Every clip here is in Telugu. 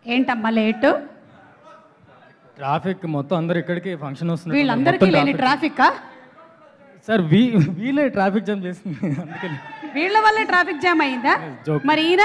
ఏంటమ్మా లేటు? ట్రాఫిక్ మొత్తం అందరు ఇక్కడికి ఫంక్షన్ వస్తుంది. వీళ్ళందరికీ లేని ట్రాఫిక్ సార్ వీళ్ళే ట్రాఫిక్ జామ్ చేస్తుంది అందుకని. వీళ్ళ వల్లే ట్రాఫిక్ జామ్ అయిందా? మరి ఈయన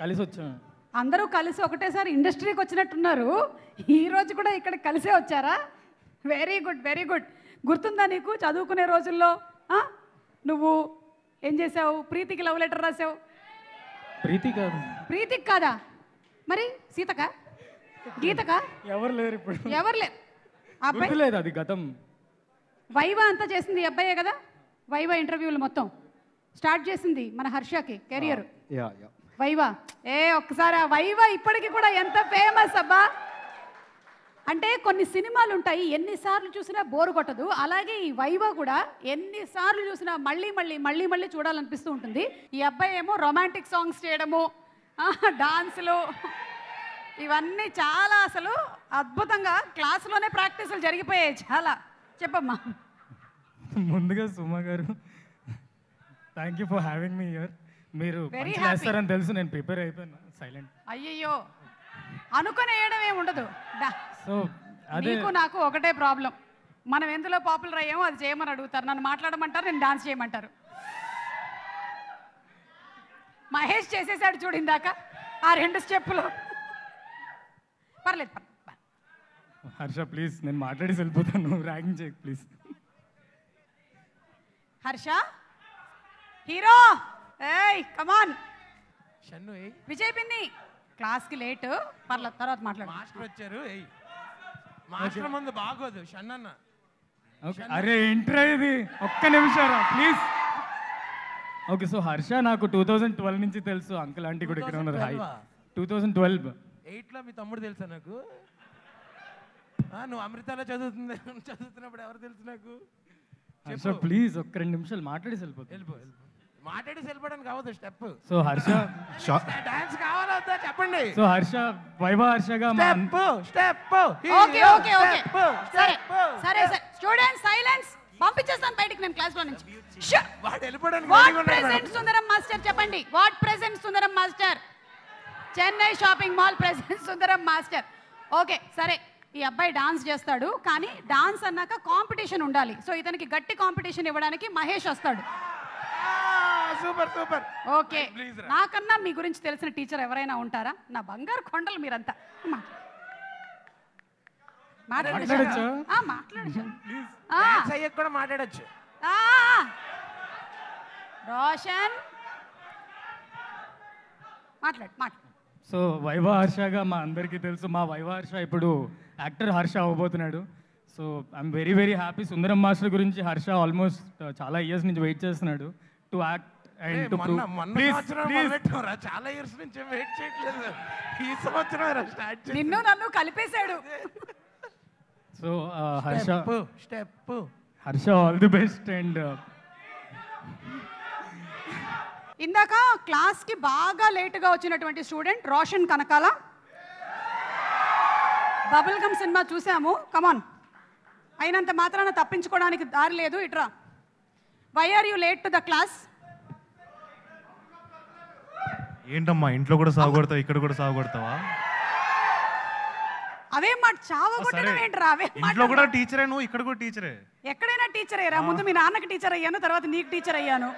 కలిసి వచ్చాము. అందరూ కలిసి ఒకటేసారి ఇండస్ట్రీకి వచ్చినట్టున్నారు. ఈ రోజు కూడా ఇక్కడ కలిసే వచ్చారా? Very good, very good. గుర్తుందా నీకు చదువుకునే రోజుల్లో నువ్వు ఏం చేసావు? ప్రీతికి లవ్ లెటర్ రాసావు. ప్రీతి కాదు. ప్రీతికి కాదా? మరి సీతక, గీతక? ఎవరు లేరు ఇప్పుడు. ఎవరు లేరు. అబ్బాయి లేదు, అది గతం. వైవా అంతా చేసింది ఈ అబ్బాయే కదా. వైవా ఇంటర్వ్యూలు మొత్తం స్టార్ట్ చేసింది మన హర్షకి కెరియర్. వైవా ఒక్కసారి ఆ వైవా ఇప్పటికీ కూడా ఎంత ఫేమస్ అబ్బా. అంటే కొన్ని సినిమాలు ఉంటాయి ఎన్నిసార్లు చూసినా బోరు కొట్టదు. అలాగే ఈ వైవా కూడా ఎన్నిసార్లు చూసినా మళ్ళీ మళ్ళీ మళ్ళీ మళ్ళీ చూడాలనిపిస్తూ ఉంటుంది. ఈ అబ్బాయి ఏమో రొమాంటిక్ సాంగ్స్ చేయడము, డాన్సులు, ఇవన్నీ చాలా అసలు అద్భుతంగా క్లాసులోనే ప్రాక్టీసులు జరిగిపోయాయి చాలా. చెప్పమ్మా. ముందుగా సుమా గారు thank you for having me here. మీరు చేస్తారని తెలుసు, నేను ప్రిపేర్ అయిపోయాను. సైలెంట్. అయ్యయ్యో అనుకుని వేయడం ఏమి ఉండదు. సో నీకు నాకు ఒకటే ప్రాబ్లం, మనం ఎందులో పాపులర్ అయ్యామో అది చేయమని అడుగుతారు, నన్ను మాట్లాడమంటారు, నేను డాన్స్ చేయమంటారు. మహేష్ చేసేసాడు చూడు ఇందాక ఆ 2 స్టెప్పులు. పర్లేదు హర్ష ప్లీజ్, నేను మాట్లాడి వెళ్ళిపోతాను. ర్యాగింగ్ చేయ ప్లీజ్. హర్ష హీరో, ఏయ్ కమాన్. షన్ను విజయ్ పిన్ని క్లాస్కి లేటు, పర్లేదు తర్వాత మాట్లాడు. మాస్టర్ వచ్చారు. మాస్టర్ ముందు బాగోదు షన్నన్న. అరే ఏంట్రా ఇది, ఒక్క నిమిషం ప్లీజ్. ఓకే, సో హర్ష నాకు 2012 నుంచి తెలుసు. అంకుల్ ఆంటీ కూడా ఇక్కడ ఉన్నారు. హాయ్. 2012 8లో మీ తమ్ముడు తెలుసా నాకు? నువ్వు అమృతాలో చదువుతున్నప్పుడు ఎవరు తెలుసు నాకు? హర్ష ప్లీజ్ ఒక్క 2 నిమిషాలు మాట్లాడి వెళ్ళిపో. మాట్లాడి వెళ్ళిపోవడానికి కావద్దు స్టెప్. సో హర్ష డాన్స్ కావాలా వద్దా చెప్పండి. సో హర్ష వైవా హర్షగా స్టెప్. ఓకే ఓకే ఓకే సరే సరే సరే స్టూడెంట్స్ సైలెన్స్. పంపించేస్తాను బయటికి నేను క్లాస్ లో నుంచి. వాడు వెళ్ళిపోవడానికి వాట్ ప్రెజెంట్ సుందరం మాస్టర్ చెప్పండి. What present Sundaram master? Chennai shopping mall present Sundaram master. Okay సరే, ఈ అబ్బాయి డాన్స్ చేస్తాడు, కానీ డాన్స్ అన్నాక కాంపిటీషన్ ఉండాలి. సో ఇతనికి గట్టి కాంపిటీషన్ ఇవ్వడానికి మహేష్ వస్తాడు. Super super. ఓకే, నాకన్నా మీ గురించి తెలిసిన టీచర్ ఎవరైనా ఉంటారా? నా బంగారు కొండలు మీరంతా. మాట్లాడచ్చు. రోషన్ మాట్లాడు. సో వైవా హర్షగా మా అందరికీ తెలుసు. మా వైవా హర్ష ఇప్పుడు యాక్టర్ హర్ష అవ్వబోతున్నాడు. So I'm very very happy. Sundaram master గురించి హర్ష ఆల్మోస్ట్ చాలా ఇయర్స్ నుంచి వెయిట్ చేస్తున్నాడు to act and to prove. చాలా ఇయర్స్ నుంచి వెయిట్ చేయట్లేదు, ఈ సంవత్సరం స్టార్ట్ చేసి నిన్ను నన్ను కలిపేశాడు. So Harsha step Harsha all the best. And ఇందాక క్లాస్కి బాగా లేటుగా వచ్చినటువంటి student Roshan Kanakala. Bubble gum సినిమా చూసాము, కమాన్. అయినంత మాత్రాన తప్పించుకోవడానికి దారి లేదు, ఇట్రా. Why are you late to the class? ఏంటమ్మా ఇంట్లో కూడా సాగుకొడతావు, ఇక్కడ కూడా సాగుకొడతావా? అవే మాట చావగొట్టడం ఏంట్రా? అవే ఇంట్లో కూడా టీచరే, నువ్వు ఇక్కడ కూడా టీచరే. ఎక్కడైనా టీచరేరా. ముందు మీ నాన్నకి టీచర్ అయ్యాను, తర్వాత నీకు టీచర్ అయ్యాను.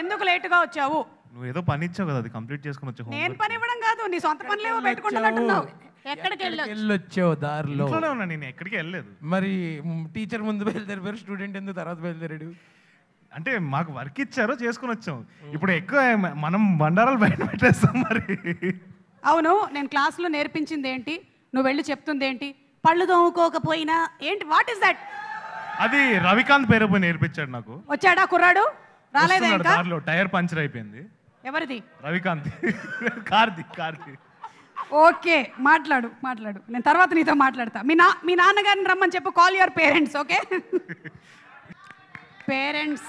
ఎందుకు లేటుగా వచ్చావు? నువ్వు ఏదో పని ఇచ్చావు కదా, అది కంప్లీట్ చేసుకుని వచ్చావు. నేను పని ఇవ్వడం కాదు, నీ సొంత పనులేవో పెట్టుకుంటున్నట్టున్నావు. ఎక్కడికి వెళ్ళొచ్చావు? దారిలో ఉన్నా, నేను ఎక్కడికి వెళ్ళలేదు. మరి టీచర్ ముందు బయలుదేరారు, స్టూడెంట్ ఎందుకు తర్వాత బయలుదేరాడు? అంటే మాకు వర్క్ ఇచ్చారో చేసుకుని వచ్చాం. ఇప్పుడు ఎక్కువ మనం బండారాలు బయట పెట్టేస్తాం మరి. అవును, నేను క్లాస్లో నేర్పించింది ఏంటి, నువ్వు వెళ్ళి చెప్తుంది ఏంటి? పళ్ళు తోముకోకపోయినా ఏంటి? What is that? అది రవికాంత్ పేరు పోయి నేర్పించాడు నాకు. వచ్చాడా కుర్రాడు? రాలేదా ఇంకా? దారిలో టైర్ పంచర్ అయిపోయింది. ఎవరిది? రవికాంత్. కార్ది. ఓకే, మాట్లాడు. నేను తర్వాత నీతో మాట్లాడతా. మీ నాన్నగారిని రమ్మని చెప్పు. Call your parents. Okay parents,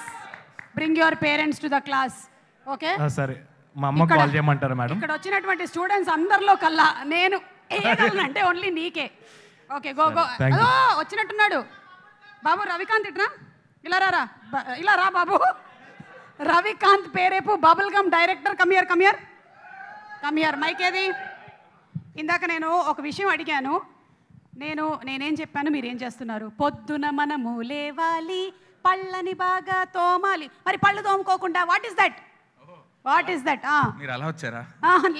bring your parents to the class. Okay సరే, మా అమ్మ కాల్ చేయమంటారా మేడం? ఇక్కడ వచ్చినటువంటి స్టూడెంట్స్ అందరిలో కల్లా నేను అంటే ఓన్లీ నీకే. Okay go. వచ్చినట్టున్నాడు బాబు. రవికాంత్ ఇట్రా, ఇలా రా బాబు. Ravikanth Perepu bubble gum director. Come here mic ఏది? ఇందాక నేను ఒక విషయం అడిగాను. నేనేం చెప్పాను, మీరేం చేస్తున్నారు? పొద్దున మనము లేవాలి, పళ్ళని బాగా తోమాలి. మరి పళ్ళు తోముకోకుండా వాట్ ఈస్ దట్? మీరు అలా వచ్చారా?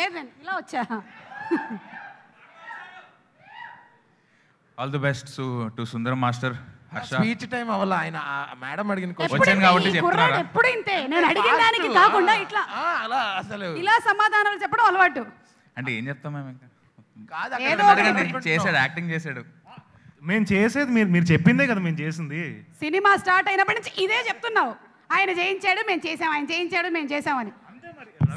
లేదు, నేను ఇలా వచ్చా. All the best to Sundaram master. Harsha speech time అవ్వాలి, ఆయన మేడం అడిగిన వచ్చాను కాబట్టి చెప్తున్నారా? ఎప్పుడు ఇంతే, నేను అడిగిన దానికి కాకుండా ఇట్లా అలా అసలు ఇలా సమాధానాలు చెప్పడం అలవాటు. అంటే ఏం చెప్తాం మేము ఇంకా? కాదు, ఏదో అడగండి. చేశాడు, యాక్టింగ్ చేశాడు. మేము చేసేది మీరు చెప్పిందే కదా మేము చేసింది. సినిమా స్టార్ట్ అయినప్పటి నుంచి ఇదే చెప్తున్నావు. ఆయన చేయించాడు మేము చేసాం, ఆయన చేయించాడు మేము చేసామని.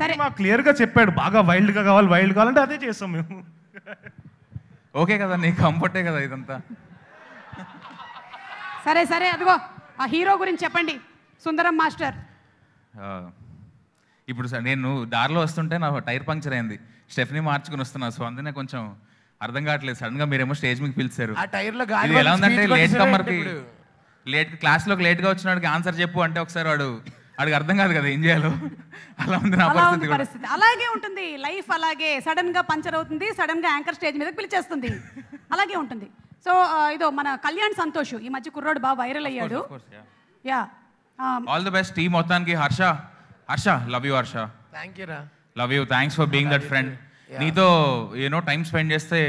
సరే మాకు క్లియర్ గా చెప్పాడు, బాగా వైల్డ్ గా కావాలంటే అదే చేస్తాం మేము. ఓకే కదా, నీకు కంఫర్టే కదా ఇదంతా. సరే అదిగో ఆ హీరో గురించి చెప్పండి, సుందరం మాస్టర్. ఇప్పుడు నేను దారిలో వస్తుంటే నా టైర్ పంక్చర్ అయింది, స్టెఫ్నీ మార్చుకుని వస్తున్నా. సో అందుకే కొంచెం అర్థం కావట్లేదు. సడన్ గా మీరేమో స్టేజ్ మీకు పిలిచారు. ఆ టైర్ లో ఇది ఎలా ఉందంటే క్లాస్లోకి లేట్గా వచ్చినాడికి ఆన్సర్ చెప్పు అంటే ఒకసారి వాడికి అర్థం కాదు కదా ఏం చేయాలో. అలా ఉంది నా పరిస్థితి. అలాగే ఉంటుంది లైఫ్, అలాగే సడన్ గా పంచర్ అవుతుంది, సడన్ గా యాంకర్ స్టేజ్ మీద పిలిచేస్తుంది, అలాగే ఉంటుంది. సో ఇదో మన కళ్యాణ్ సంతోష్ ఈ మధ్య కుర్రోడు బాగా వైరల్ అయ్యాడు. Yeah, all the best team మొత్తానికి. Harsha love you. Harsha thank you రా, love you, thanks for being that friend. నీతో టైం స్పెండ్ చేస్తే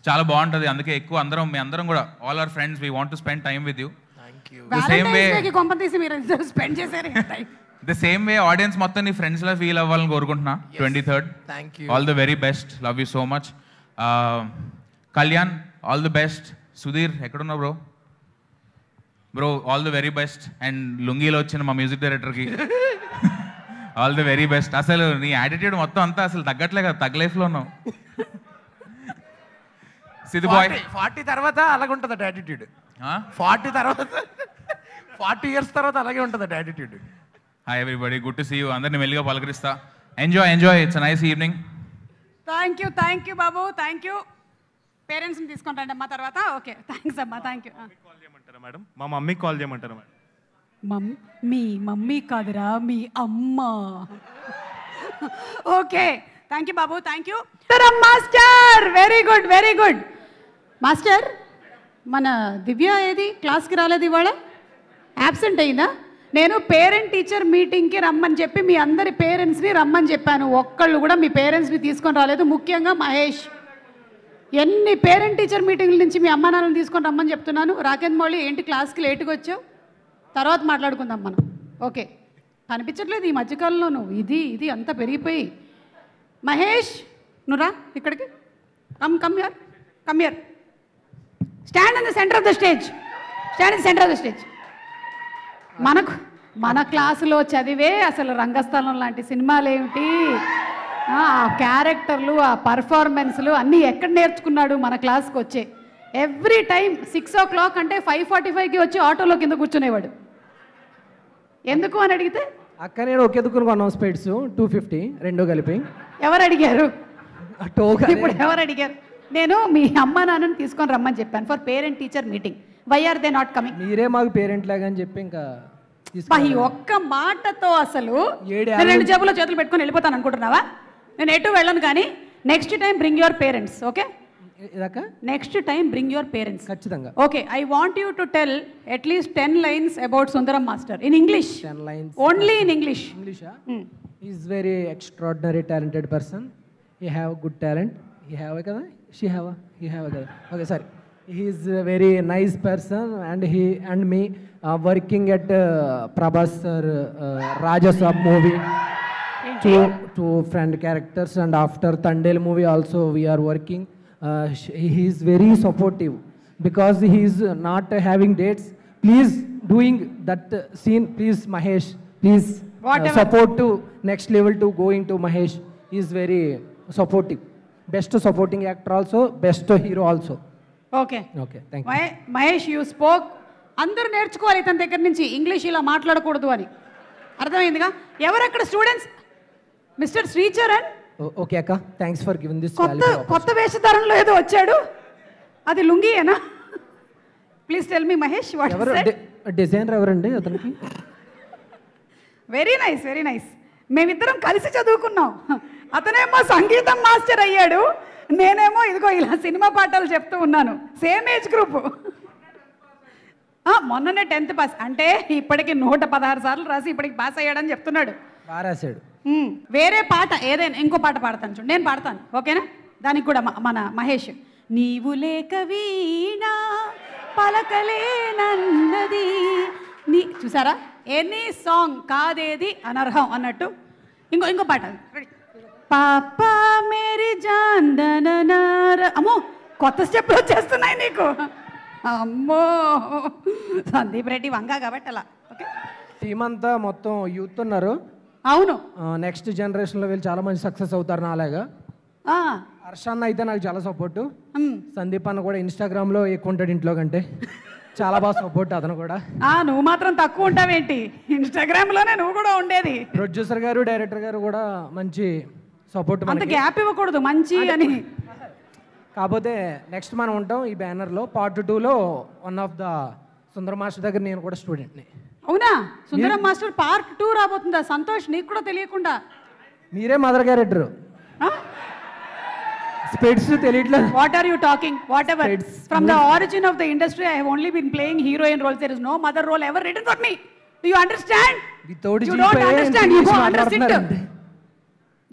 చాలా బాగుంటుంది. అందుకే ఎక్కువ మీ అందరం కూడా all our friends we want to spend time with you. The same way audience మొత్తం నీ ఫ్రెండ్స్ లా ఫీల్ అవ్వాలని కోరుకుంటున్నా. 23rd all the very best, love you so much. Kalyan all the best. Sudheer ఎక్కడున్నావు bro all the very best. And లుంగీలో వచ్చిన మా మ్యూజిక్ డైరెక్టర్కి ఆల్ ది వెరీ బెస్ట్. అసలు నీ యాటిట్యూడ్ మొత్తం అంతా అసలు తగ్గట్లే కదా, తగ్గ లైఫ్లో ఉన్నావు. సిద్ధు బాయ్ 40 తర్వాత అలాగే ఉంటుంది యాటిట్యూడ్. 40 తర్వాత 40 years తర్వాత అలాగే ఉంటుంది attitude. Hi everybody, good to see you. అందరిని మెల్లిగా పలకరిస్తా. Enjoy, it's nice evening. Thank you బాబు, థ్యాంక్ యూ. పేరెంట్స్ని తీసుకుంటాండి అమ్మా తర్వాత. ఓకే, థ్యాంక్స్ అమ్మా, థ్యాంక్ యూ. కాల్ చేయమంటారా మేడం? మా మమ్మీకి కాల్ చేయమంటారా మేడం? మీ మమ్మీ కాదురా, మీ అమ్మ. ఓకే, థ్యాంక్ యూ బాబు, thank you. Master very good. Master, మన దివ్య ఏది క్లాస్కి రాలేదు ఇవాళ, యాబ్సెంట్ అయిందా? నేను పేరెంట్ టీచర్ మీటింగ్కి రమ్మని చెప్పి మీ అందరి పేరెంట్స్ని రమ్మని చెప్పాను, ఒక్కళ్ళు కూడా మీ పేరెంట్స్ని తీసుకొని రాలేదు. ముఖ్యంగా మహేష్, ఎన్ని పేరెంట్ టీచర్ మీటింగ్ల నుంచి మీ అమ్మ నాన్నని తీసుకొని రమ్మని చెప్తున్నాను. రాకేంద్ర మౌళి ఏంటి క్లాస్కి లేటుగా వచ్చావు? తర్వాత మాట్లాడుకుందాం మనం. ఓకే, కనిపించట్లేదు ఈ మధ్యకాలంలో నువ్వు, ఇది అంతా పెరిగిపోయి. మహేష్ నువ్వు రా ఇక్కడికి, come here, stand in the centre of the stage. మన క్లాసులో చదివే అసలు రంగస్థలం లాంటి సినిమాలు ఏమిటి, ఆ క్యారెక్టర్లు, ఆ పర్ఫార్మెన్స్లు అన్నీ ఎక్కడ నేర్చుకున్నాడు? మన క్లాస్కి వచ్చే ఎవ్రీ టైం 6 o'clock అంటే 5:45కి వచ్చి ఆటోలో కింద కూర్చునేవాడు. ఎందుకు అని అడిగితే, అక్క నేను ఒకే దుక్కుని కొన్నాం స్పెట్స్ 250 రెండు కలిపి. ఎవరు అడిగారు? ఇప్పుడు ఎవరు అడిగారు? నేను మీ అమ్మ నాన్నని తీసుకొని రమ్మని చెప్పాను for parent teacher meeting. Why are they not coming? మీరే మాకు పేరెంట్ లాగా అని చెప్పి ఇంకా ఈ ఒక్క మాటతో అసలు నేను 2 జేబులో చేతులు పెట్టుకొని వెళ్ళిపోతాను అనుకుంటున్నావా? నేను ఎటు వెళ్ళను, కానీ next time bring your parents. Okay, next time bring your parents ఖచ్చితంగా. Okay, I want you to tell at least 10 lines about Sundaram master in English. 10 lines only in English. Is very extraordinary talented person. He have good talent. He have కదా, షీ హ్యావ్, హీ హ్యావ్ కదా. Okay, sorry. He is a very nice person, and he and me working at Prabhas sir Rajasab movie, two friend characters, and after Tandel movie also we are working. He is very supportive because he is not having dates. Please doing that scene, please Mahesh, please support to next level to going to Mahesh. He is very supportive. Best supporting actor also, best hero also. Okay, thank you. Mahesh, you spoke. అందరూ నేర్చుకోవాలి ఇతని దగ్గర నుంచి ఇంగ్లీష్ ఇలా మాట్లాడకూడదు అని. అర్థమైందిగా? ఎవరక్కడ స్టూడెంట్స్? మిస్టర్ శ్రీచరణ్. ఓకే అక్క, థ్యాంక్స్ ఫర్ గివింగ్ దిస్. కొత్త వేషధారంలో ఏదో వచ్చాడు, అది లుంగీయేనా? Please tell me Mahesh, designer ఎవరండి అతనికి? Very nice. మేమిద్దరం కలిసి చదువుకున్నాం. అతనేమో సంగీతం మాస్టర్ అయ్యాడు, నేనేమో ఇదిగో ఇలా సినిమా పాఠాలు చెప్తూ ఉన్నాను. Same age group. మొన్ననే 10th పాస్ అంటే ఇప్పటికి 116 సార్లు రాసి ఇప్పటికి పాస్ అయ్యాడని చెప్తున్నాడు. బాగా రాశాడు. వేరే పాట ఏదైనా ఇంకో పాట పాడతాను చూడు, నేను పాడతాను, ఓకేనా? దానికి కూడా మన మహేష్. నీవు లేక వీణా పలకలేనన్నది నీ, చూసారా? ఎనీ సాంగ్ కాదేది అనర్హం అన్నట్టు. ఇంకో పాట, పాపా మేరీ జాన్ దననార. అమ్మో కొత్త స్టెప్లు వచ్చేస్తున్నాయి నీకు. అమ్మో సందీప్ రెడ్డి వంగా కాబట్టి అలా. ఓకే, టీం అంతా మొత్తం యూత్ ఉన్నారు. అవును, నెక్స్ట్ జనరేషన్లో వీళ్ళు చాలా మంది సక్సెస్ అవుతారు నాలాగా. హర్ష అన్న అయితే నాకు చాలా సపోర్టు. సందీప్ అన్న కూడా ఇన్స్టాగ్రామ్లో ఎక్కువ ఉంటాడు ఇంట్లో కంటే. చాలా బాగా సపోర్ట్ అతను కూడా. నువ్వు మాత్రం తక్కువ ఉంటావేంటి? ఇన్స్టాగ్రామ్లోనే నువ్వు కూడా ఉండేది. ప్రొడ్యూసర్ గారు, డైరెక్టర్ గారు కూడా మంచి సపోర్ట్. అంత గ్యాప్ ఇవ్వకూడదు మంచి అని. కాకపోతే నెక్స్ట్ మనం ఉంటాం ఈ బ్యానర్లో. పార్ట్ 2లో one of the Sundara master దగ్గర నేను కూడా స్టూడెంట్ని. అవునా? సుందరం మాస్టర్ పార్ట్ 2 రాబోతుందా? సంతోష్, నీకు కూడా తెలియకుండా. మీరే మదర్ క్యారెక్టర్. స్పెట్స్ తెలియట్లేదు. What are you talking? Whatever. From the origin of the industry I have only been playing heroine roles. There is no mother role ever written for me. Do you understand? Without you don't understand. You go under sit.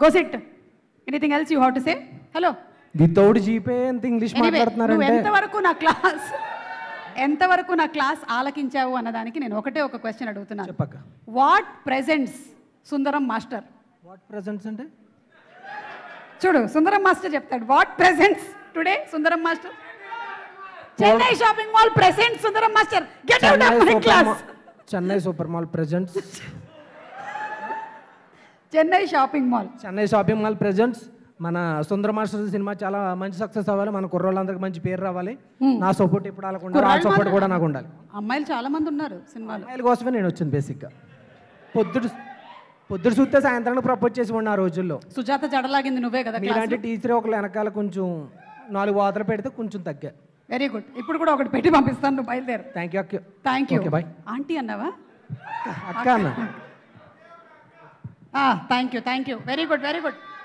Go sit. Anything else you have to say? Hello. Without GPay ఎంత ఇంగ్లీష్ మాట్లాడుతున్నారంటే ఎంతవరకు నా క్లాస్ ఆలకించావు అన్నదానికి నేను ఒకటే ఒక క్వశ్చన్ అడుగుతున్నాను. చెప్పక్క. What presents Sundaram master? What presents అంటే చూడు, సుందరం మాస్టర్ చెప్తాడు. What presents today Sundaram master? Chennai shopping mall presents Sundaram master. Get out of my class. Chennai super mall presents. Chennai shopping mall. Chennai shopping mall presents. మన సుందర మాస్టర్ సినిమా చాలా మంచి సక్సెస్ అవ్వాలి. మన కుర్రోళ్ళందరికీ మంచి పేరు రావాలి. నా సపోర్ట్ ఇప్పుడు వాళ్ళకు ఉండాలి. ఆ సపోర్ట్ కూడా నాకు ఉండాలి. అమ్మాయిలు చాలా మంది ఉన్నారు సినిమాలో. అమ్మాయిల కోసమే నేను వచ్చింది బేసిక్గా. పొద్దుడు చూస్తే సాయంత్రానికి ప్రపోజ్ చేసి ఉన్న ఆ రోజుల్లో. సుజాత జడలాగింది నువ్వే కదా. మీలాంటి టీచర్ ఒకళ్ళు వెనకాల కొంచెం 4 వాతలు పెడితే కొంచెం తగ్గా. Very good. ఇప్పుడు కూడా ఒకటి పెట్టి పంపిస్తాను, నువ్వు బయలుదేరు. థ్యాంక్ యూ అక్క. Thank you. బాయ్. ఆంటీ అన్నావా? అక్క అన్న. Thank you. Very good, very good.